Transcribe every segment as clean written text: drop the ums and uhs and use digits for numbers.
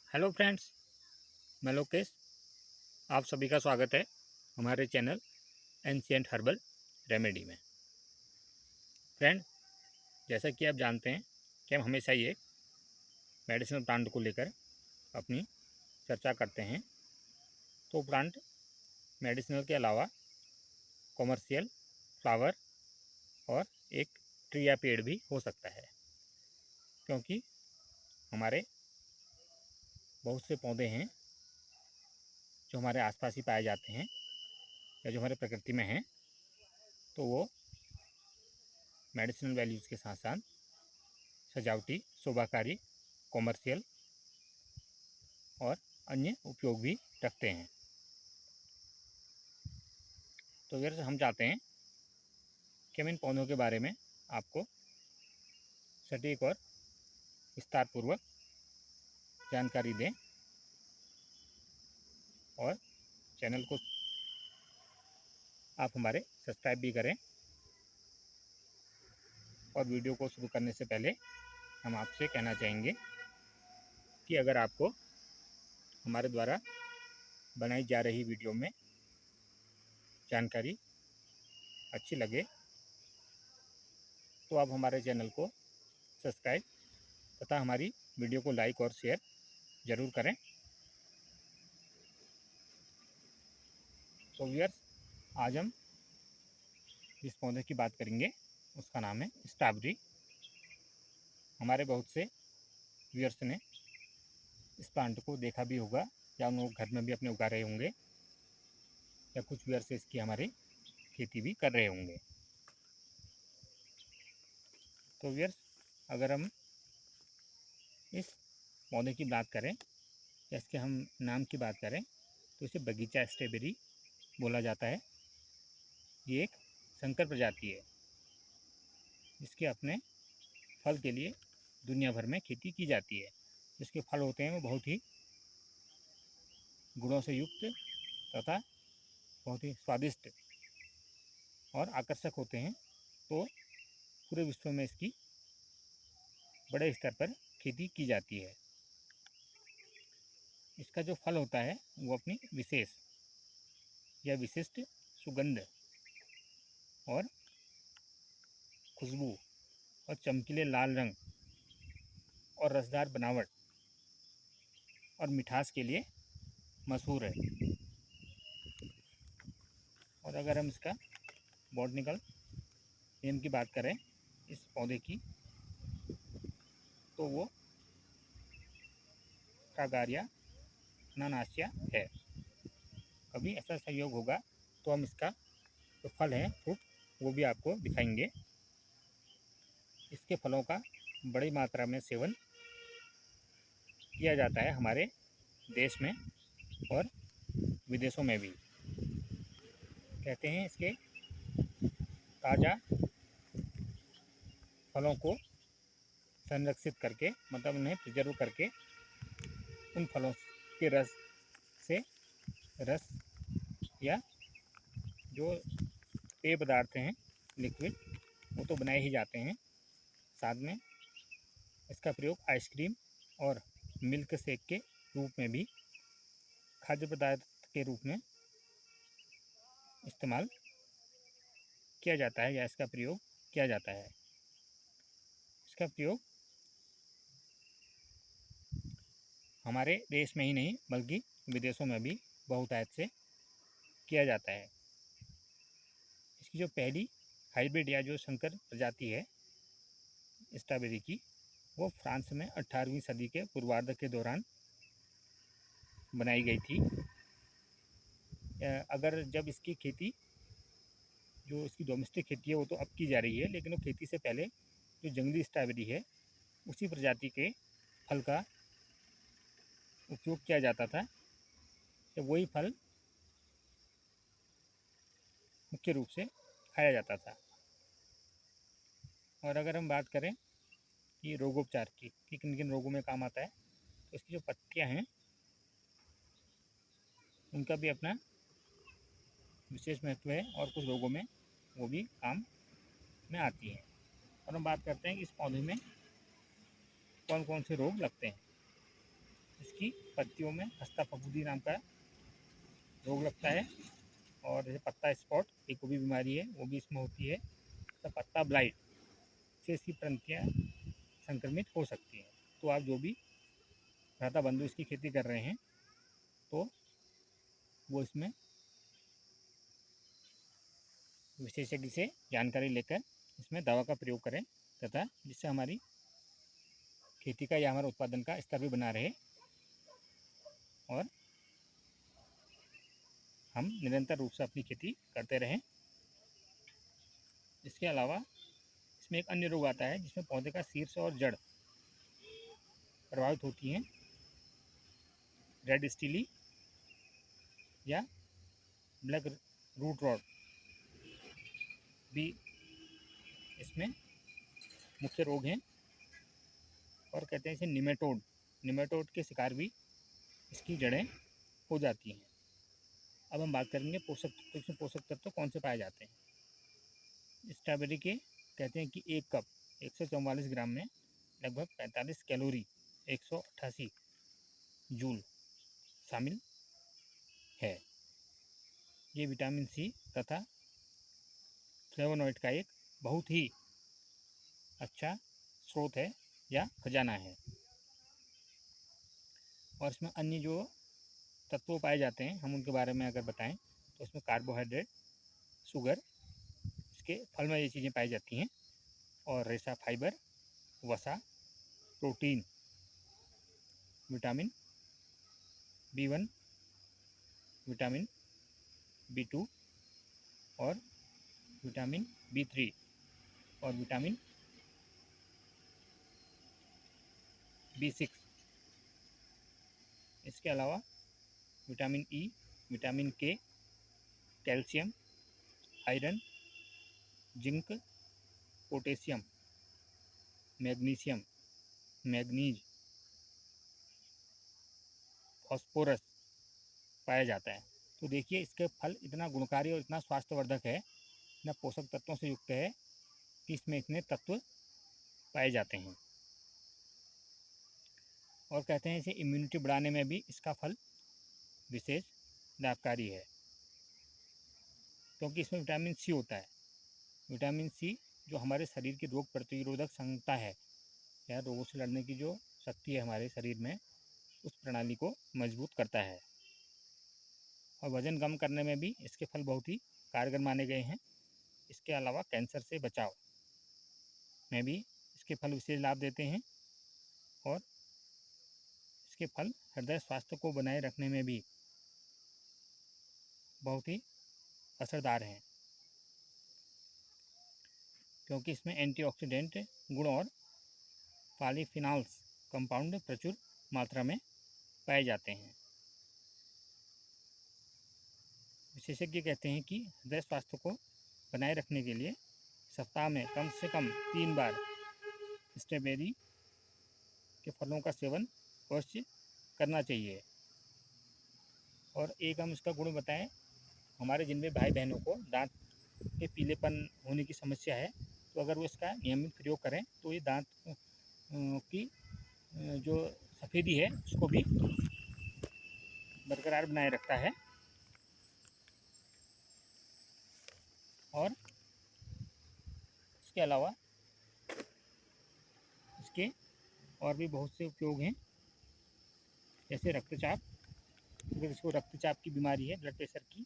Hello friends, मैं लोकेश। आप सभी का स्वागत है हमारे चैनल एंशिएंट हर्बल रेमेडी में। फ्रेंड, जैसा कि आप जानते हैं कि हम हमेशा ही एक मेडिसिनल प्लांट को लेकर अपनी चर्चा करते हैं। तो प्लांट मेडिसिनल के अलावा कॉमर्शियल, फ्लावर और एक ट्री या पेड़ भी हो सकता है, क्योंकि हमारे बहुत से पौधे हैं जो हमारे आसपास ही पाए जाते हैं या जो हमारे प्रकृति में हैं। तो वो मेडिसिनल वैल्यूज़ के साथ साथ सजावटी, शोभाकारी, कॉमर्शियल और अन्य उपयोग भी रखते हैं। तो फिर हम चाहते हैं कि हम इन पौधों के बारे में आपको सटीक और विस्तारपूर्वक जानकारी दें और चैनल को आप हमारे सब्सक्राइब भी करें। और वीडियो को शुरू करने से पहले हम आपसे कहना चाहेंगे कि अगर आपको हमारे द्वारा बनाई जा रही वीडियो में जानकारी अच्छी लगे तो आप हमारे चैनल को सब्सक्राइब तथा हमारी वीडियो को लाइक और शेयर ज़रूर करें। तो व्यूअर्स, आज हम जिस पौधे की बात करेंगे उसका नाम है स्ट्रॉबेरी। हमारे बहुत से व्यूअर्स ने इस प्लांट को देखा भी होगा या उन लोग घर में भी अपने उगा रहे होंगे, या कुछ व्यूअर्स इसकी हमारी खेती भी कर रहे होंगे। तो व्यूअर्स, अगर हम इस पौधे की बात करें या इसके हम नाम की बात करें तो इसे बगीचा स्ट्रॉबेरी बोला जाता है। ये एक संकर प्रजाति है जिसके अपने फल के लिए दुनिया भर में खेती की जाती है। जिसके फल होते हैं वो बहुत ही गुणों से युक्त तथा बहुत ही स्वादिष्ट और आकर्षक होते हैं। तो पूरे विश्व में इसकी बड़े स्तर पर खेती की जाती है। इसका जो फल होता है वो अपनी विशेष या विशिष्ट सुगंध और खुशबू और चमकीले लाल रंग और रसदार बनावट और मिठास के लिए मशहूर है। और अगर हम इसका बॉटनिकल नेम की बात करें इस पौधे की तो वो फ्रागारिया नानासिया है। कभी ऐसा संयोग होगा तो हम इसका जो फल है, फ्रूट, वो भी आपको दिखाएंगे। इसके फलों का बड़ी मात्रा में सेवन किया जाता है हमारे देश में और विदेशों में भी। कहते हैं इसके ताज़ा फलों को संरक्षित करके, मतलब उन्हें प्रिजर्व करके, उन फलों के रस से रस या जो पेय पदार्थ हैं, लिक्विड, वो तो बनाए ही जाते हैं। साथ में इसका प्रयोग आइसक्रीम और मिल्क शेक के रूप में भी, खाद्य पदार्थ के रूप में इस्तेमाल किया जाता है या इसका प्रयोग किया जाता है। इसका प्रयोग हमारे देश में ही नहीं बल्कि विदेशों में भी बहुतायत से किया जाता है। इसकी जो पहली हाइब्रिड या जो संकर प्रजाति है स्ट्रॉबेरी की, वो फ्रांस में 18वीं सदी के पूर्वार्ध के दौरान बनाई गई थी। अगर जब इसकी खेती, जो इसकी डोमेस्टिक खेती है, वो तो अब की जा रही है, लेकिन वो खेती से पहले जो जंगली स्ट्रॉबेरी है उसी प्रजाति के फल का उपयोग किया जाता था। तो वही फल मुख्य रूप से खाया जाता था। और अगर हम बात करें कि रोगोपचार की कि किन किन रोगों में काम आता है, तो इसकी जो पत्तियां हैं उनका भी अपना विशेष महत्व है और कुछ रोगों में वो भी काम में आती हैं। और हम बात करते हैं कि इस पौधे में कौन कौन से रोग लगते हैं। इसकी पत्तियों में खस्ता फफूंदी नाम का रोग लगता है। और जैसे पत्ता स्पॉट एक वो भी बीमारी है, वो भी इसमें होती है। तो पत्ता ब्लाइट से इसकी प्रंतियाँ संक्रमित हो सकती हैं। तो आप जो भी भ्राता बंधु इसकी खेती कर रहे हैं तो वो इसमें विशेषज्ञ से जानकारी लेकर इसमें दवा का प्रयोग करें, तथा जिससे हमारी खेती का या हमारे उत्पादन का स्तर भी बना रहे और हम निरंतर रूप से अपनी खेती करते रहें। इसके अलावा इसमें एक अन्य रोग आता है जिसमें पौधे का शीर्ष और जड़ प्रभावित होती हैं। रेड स्टीली या ब्लैक रूट रॉट भी इसमें मुख्य रोग हैं। और कहते हैं इसे निमेटोड के शिकार भी इसकी जड़ें हो जाती हैं। अब हम बात करेंगे पोषक तत्व। इसमें पोषक तत्व कौन से पाए जाते हैं। स्ट्रॉबेरी के कहते हैं कि एक कप 144 ग्राम में लगभग 45 कैलोरी 188 जूल शामिल है। ये विटामिन सी तथा फ्लेवोनॉइड का एक बहुत ही अच्छा स्रोत है या खजाना है। और इसमें अन्य जो तत्व पाए जाते हैं हम उनके बारे में अगर बताएं तो इसमें कार्बोहाइड्रेट, शुगर, इसके फल में ये चीज़ें पाई जाती हैं। और रेशा फाइबर, वसा, protein, vitamin B1, vitamin B2 और विटामिन B3 और विटामिन B6। इसके अलावा vitamin E, vitamin K, calcium, iron, zinc, potassium, magnesium, manganese, phosphorus पाया जाता है। तो देखिए इसके फल इतना गुणकारी और इतना स्वास्थ्यवर्धक है, इतना पोषक तत्वों से युक्त है कि इसमें इतने तत्व पाए जाते हैं। और कहते हैं इसे इम्यूनिटी बढ़ाने में भी इसका फल विशेष लाभकारी है, क्योंकि इसमें विटामिन सी होता है। विटामिन सी जो हमारे शरीर की रोग प्रतिरोधक क्षमता है या रोगों से लड़ने की जो शक्ति है हमारे शरीर में, उस प्रणाली को मजबूत करता है। और वजन कम करने में भी इसके फल बहुत ही कारगर माने गए हैं। इसके अलावा कैंसर से बचाव में भी इसके फल विशेष लाभ देते हैं। और इसके फल हृदय स्वास्थ्य को बनाए रखने में भी बहुत ही असरदार हैं, क्योंकि इसमें एंटीऑक्सीडेंट गुण और पॉलीफिनॉल्स कंपाउंड प्रचुर मात्रा में पाए जाते हैं। विशेषज्ञ कहते हैं कि हृदय स्वास्थ्य को बनाए रखने के लिए सप्ताह में कम से कम 3 बार स्ट्रॉबेरी के फलों का सेवन अवश्य करना चाहिए। और एक हम इसका गुण बताएं, हमारे जिनमें भाई बहनों को दांत के पीलेपन होने की समस्या है, तो अगर वो इसका नियमित प्रयोग करें तो ये दांत की जो सफ़ेदी है उसको भी बरकरार बनाए रखता है। और इसके अलावा इसके और भी बहुत से उपयोग हैं, जैसे रक्तचाप। अगर इसको रक्तचाप की बीमारी है, ब्लड प्रेशर की,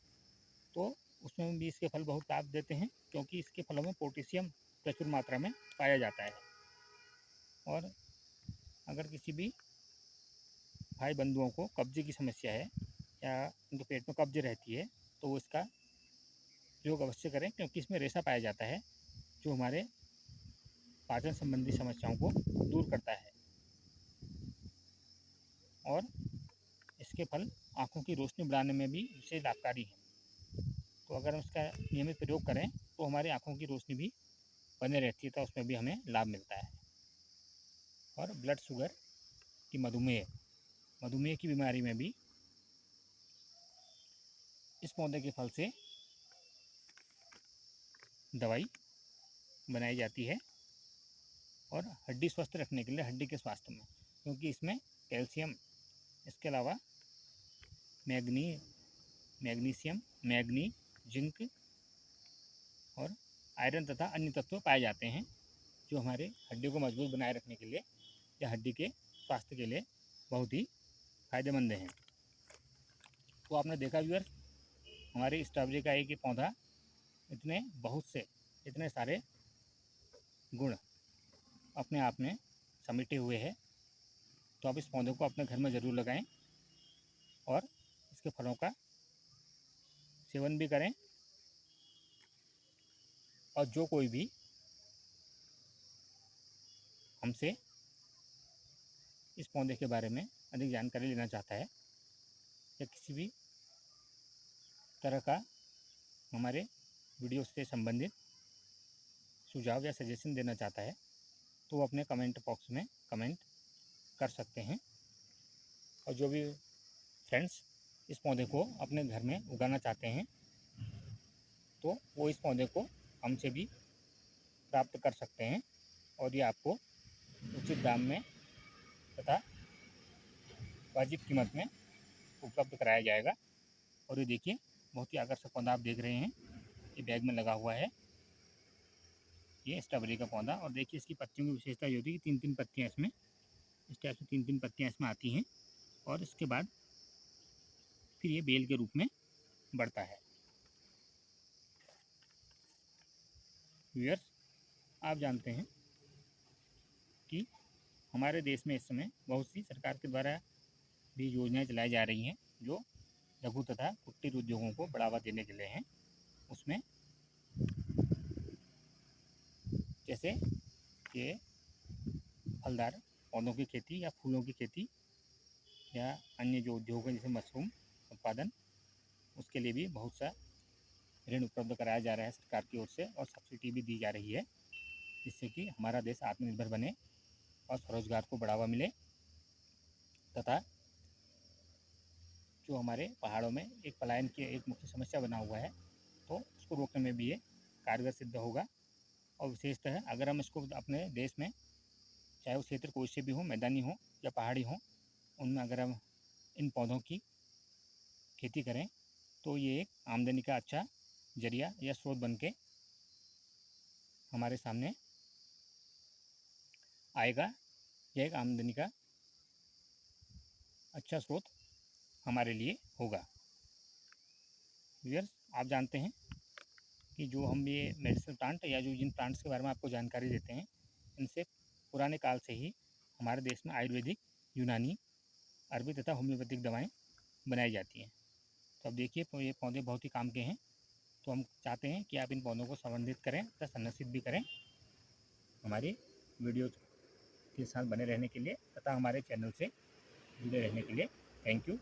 तो उसमें भी इसके फल बहुत लाभ देते हैं, क्योंकि इसके फलों में पोटेशियम प्रचुर मात्रा में पाया जाता है। और अगर किसी भी भाई बंधुओं को कब्जे की समस्या है या उनके पेट में कब्ज रहती है, तो वो इसका प्रयोग अवश्य करें, क्योंकि इसमें रेशा पाया जाता है जो हमारे पाचन संबंधी समस्याओं को दूर करता है। और इसके फल आँखों की रोशनी बढ़ाने में भी विशेष लाभकारी हैं। तो अगर हम इसका नियमित प्रयोग करें तो हमारी आँखों की रोशनी भी बने रहती है, तो उसमें भी हमें लाभ मिलता है। और ब्लड शुगर की मधुमेह की बीमारी में भी इस पौधे के फल से दवाई बनाई जाती है। और हड्डी स्वस्थ रखने के लिए, हड्डी के स्वास्थ्य में, क्योंकि इसमें कैल्शियम इसके अलावा मैग्नीशियम, मैग्नी, जिंक और आयरन तथा अन्य तत्व पाए जाते हैं जो हमारे हड्डियों को मजबूत बनाए रखने के लिए या हड्डी के स्वास्थ्य के लिए बहुत ही फायदेमंद हैं। तो आपने देखा व्यूअर्स, हमारे स्ट्रॉबेरी का एक ही पौधा इतने सारे गुण अपने आप में समेटे हुए है। तो आप इस पौधे को अपने घर में ज़रूर लगाएं और इसके फलों का सेवन भी करें। और जो कोई भी हमसे इस पौधे के बारे में अधिक जानकारी लेना चाहता है या किसी भी तरह का हमारे वीडियो से संबंधित सुझाव या सजेशन देना चाहता है तो वो अपने कमेंट बॉक्स में कमेंट कर सकते हैं। और जो भी फ्रेंड्स इस पौधे को अपने घर में उगाना चाहते हैं तो वो इस पौधे को हमसे भी प्राप्त कर सकते हैं और ये आपको उचित दाम में तथा वाजिब कीमत में उपलब्ध कराया जाएगा। और ये देखिए, बहुत ही आकर्षक पौधा आप देख रहे हैं, ये बैग में लगा हुआ है, ये स्ट्रॉबेरी का पौधा। और देखिए इसकी पत्तियों की विशेषता ये होती है कि 3-3 पत्तियाँ इसमें इस टाइप से 3-3 पत्तियाँ इसमें आती हैं और इसके बाद फिर ये बेल के रूप में बढ़ता है। व्यूअर्स, आप जानते हैं कि हमारे देश में इस समय बहुत सी सरकार के द्वारा भी योजनाएं चलाई जा रही हैं जो लघु तथा कुटीर उद्योगों को बढ़ावा देने के लिए हैं। उसमें जैसे ये फलदार पौधों की खेती या फूलों की खेती या अन्य जो उद्योग हैं जैसे मशरूम उत्पादन, उसके लिए भी बहुत सा ऋण उपलब्ध कराया जा रहा है सरकार की ओर से और सब्सिडी भी दी जा रही है, जिससे कि हमारा देश आत्मनिर्भर बने और स्वरोजगार को बढ़ावा मिले तथा जो हमारे पहाड़ों में एक पलायन की एक मुख्य समस्या बना हुआ है तो उसको रोकने में भी ये कारगर सिद्ध होगा। और विशेषतः अगर हम इसको अपने देश में, चाहे वो क्षेत्र कोई से भी हो, मैदानी हो या पहाड़ी हो, उनमें अगर हम इन पौधों की खेती करें तो ये एक आमदनी का अच्छा जरिया या स्रोत बन के हमारे सामने आएगा। यह एक आमदनी का अच्छा स्रोत हमारे लिए होगा। व्यूअर्स, आप जानते हैं कि जो हम ये मेडिसिनल प्लांट या जो जिन प्लांट्स के बारे में आपको जानकारी देते हैं, इनसे पुराने काल से ही हमारे देश में आयुर्वेदिक, यूनानी, अरबी तथा होम्योपैथिक दवाएं बनाई जाती हैं। तो अब देखिए, ये पौधे बहुत ही काम के हैं। तो हम चाहते हैं कि आप इन पौधों को संवर्धित करें तथा संरक्षित भी करें। हमारे वीडियो के साथ बने रहने के लिए तथा हमारे चैनल से जुड़े रहने के लिए थैंक यू।